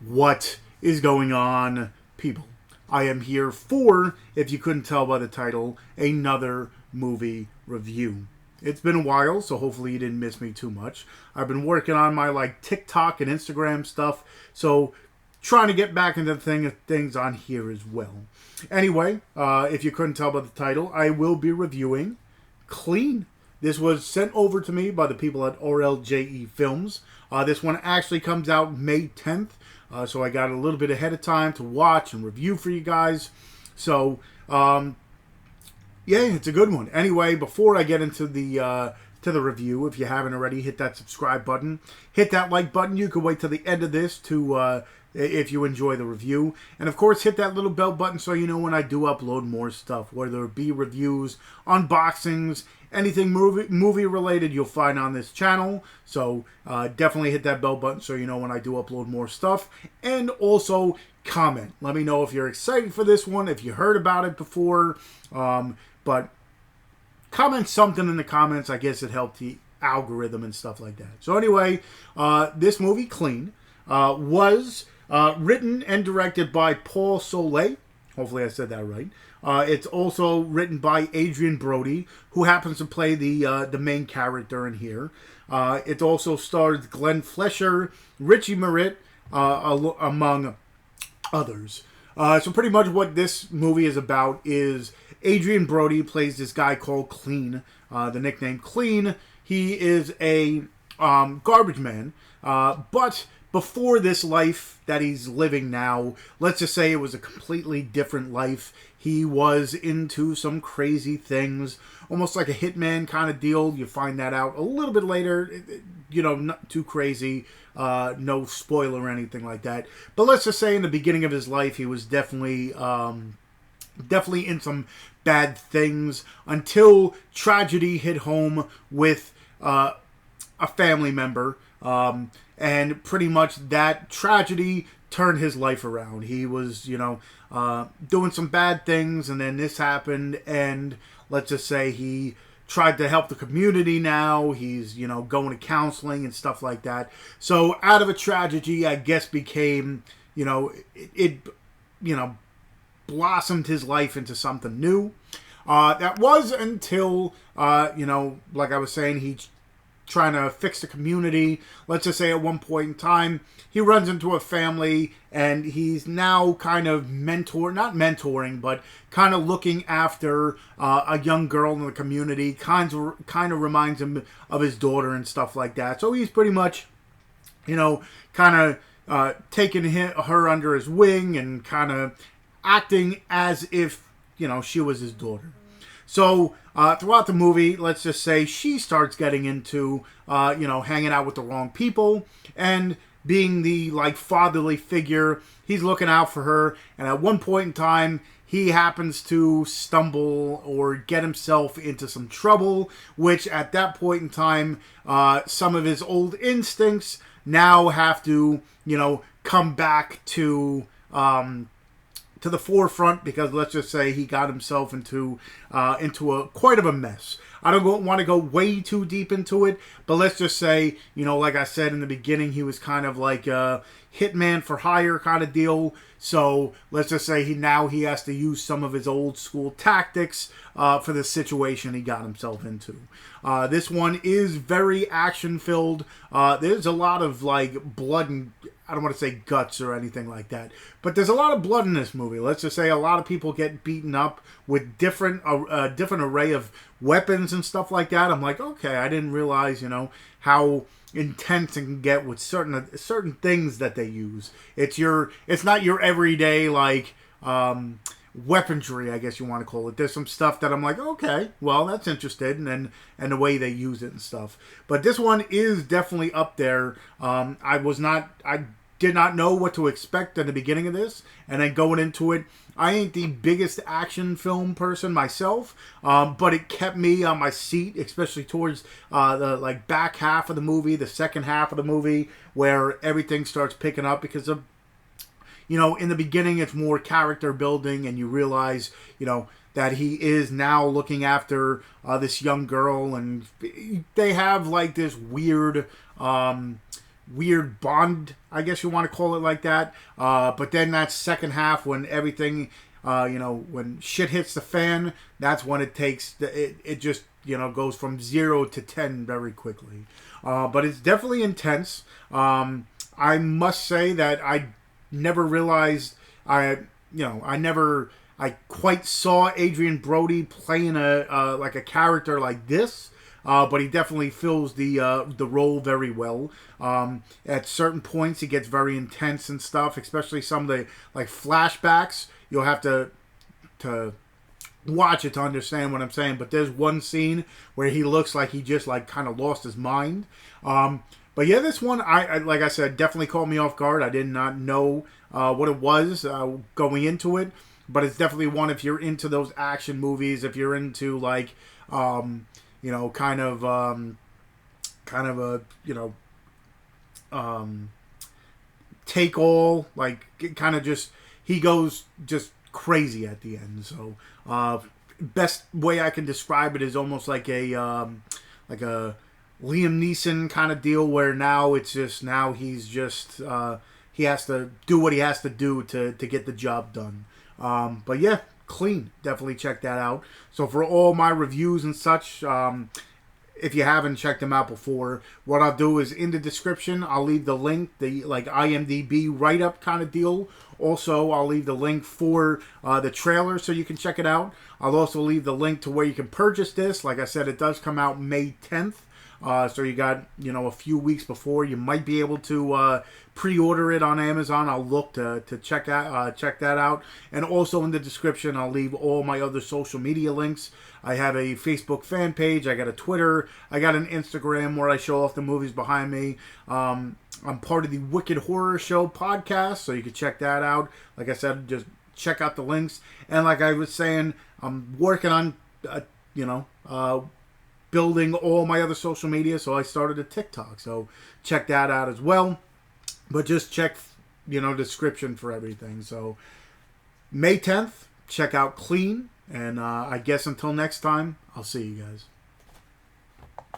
What is going on, people? I am here for, if you couldn't tell by the title, another movie review. It's been a while, so hopefully you didn't miss me too much. I've been working on my TikTok and Instagram stuff, so trying to get back into things on here as well. Anyway, if you couldn't tell by the title, I will be reviewing Clean. This was sent over to me by the people at RLJE Films. This one actually comes out May 10th. So I got a little bit ahead of time to watch and review for you guys. So, yeah, it's a good one. Anyway, before I get into the review, if you haven't already, hit that subscribe button. Hit that like button. You can wait till the end of this to if you enjoy the review. And, of course, hit that little bell button so you know when I do upload more stuff, whether it be reviews, unboxings, anything movie related you'll find on this channel. So definitely hit that bell button so you know when I do upload more stuff. And also comment. Let me know if you're excited for this one, if you heard about it before. But comment something in the comments. I guess it helped the algorithm and stuff like that. So anyway, this movie, Clean, was written and directed by Paul Solet. Hopefully I said that right. It's also written by Adrien Brody, who happens to play the main character in here. It also stars Glenn Fleshler, Richie, Merritt, among others. So pretty much what this movie is about is Adrien Brody plays this guy called Clean, the nickname Clean. He is a garbage man, but before this life that he's living now, let's just say it was a completely different life. He was into some crazy things, almost like a hitman kind of deal. You find that out a little bit later. You know, not too crazy. No spoiler or anything like that. But let's just say in the beginning of his life, he was definitely in some bad things until tragedy hit home with a family member. And pretty much that tragedy turned his life around. He was, doing some bad things, and then this happened, and let's just say he tried to help the community now. He's, going to counseling and stuff like that. So out of a tragedy, I guess became, it blossomed his life into something new. That was until, like I was saying, he trying to fix the community. Let's just say at one point in time, he runs into a family and he's now kind of not mentoring, but kind of looking after a young girl in the community. Kind of reminds him of his daughter and stuff like that. So he's pretty much, kind of taking her under his wing and kind of acting as if, she was his daughter. So throughout the movie, let's just say she starts getting into, hanging out with the wrong people and being the fatherly figure. He's looking out for her, and at one point in time, he happens to stumble or get himself into some trouble, which at that point in time, some of his old instincts now have to, come back to the forefront, because let's just say he got himself into quite of a mess. I don't want to go way too deep into it, but let's just say, like I said in the beginning, he was kind of like a hitman for hire kind of deal. So let's just say he has to use some of his old school tactics for the situation he got himself into. This one is very action filled. There's a lot of blood and, I don't want to say guts or anything like that, but there's a lot of blood in this movie. Let's just say a lot of people get beaten up with different array of weapons and stuff like that. I'm like, okay, I didn't realize, how intense it can get with certain things that they use. It's not your everyday weaponry, I guess you want to call it. There's some stuff that I'm like, okay, well, that's interesting, and the way they use it and stuff. But this one is definitely up there. I did not know what to expect at the beginning of this, and then going into it, I ain't the biggest action film person myself, but it kept me on my seat, especially towards the back half of the movie, the second half of the movie, where everything starts picking up, because of, in the beginning it's more character building, and you realize, that he is now looking after this young girl, and they have this weird weird bond, I guess you want to call it like that. But then that second half, when everything, when shit hits the fan, that's when it takes, it just, goes from 0 to 10 very quickly. But it's definitely intense. I must say that I never realized, I quite saw Adrien Brody playing a character like this. But he definitely fills the role very well. At certain points, he gets very intense and stuff, especially some of the flashbacks. You'll have to watch it to understand what I'm saying. But there's one scene where he looks like he just kind of lost his mind. But yeah, this one, I like I said, definitely caught me off guard. I did not know what it was going into it. But it's definitely one, if you're into those action movies, if you're into take all, he goes just crazy at the end. So best way I can describe it is almost like a Liam Neeson kind of deal, where now he's just he has to do what he has to do to get the job done. But yeah, clean. Definitely check that out. So for all my reviews and such, if you haven't checked them out before, what I'll do is in the description, I'll leave the link, the IMDb write-up kind of deal. Also, I'll leave the link for the trailer so you can check it out. I'll also leave the link to where you can purchase this. Like I said, it does come out May 10th. So you got, a few weeks before. You might be able to pre-order it on Amazon. I'll look to check that out. And also in the description, I'll leave all my other social media links. I have a Facebook fan page. I got a Twitter. I got an Instagram where I show off the movies behind me. I'm part of the Wicked Horror Show podcast, so you can check that out. Like I said, just check out the links. And like I was saying, I'm working on, building all my other social media, so I started a TikTok, so check that out as well. But just check, description for everything. So May 10th, check out Clean, and I guess until next time, I'll see you guys.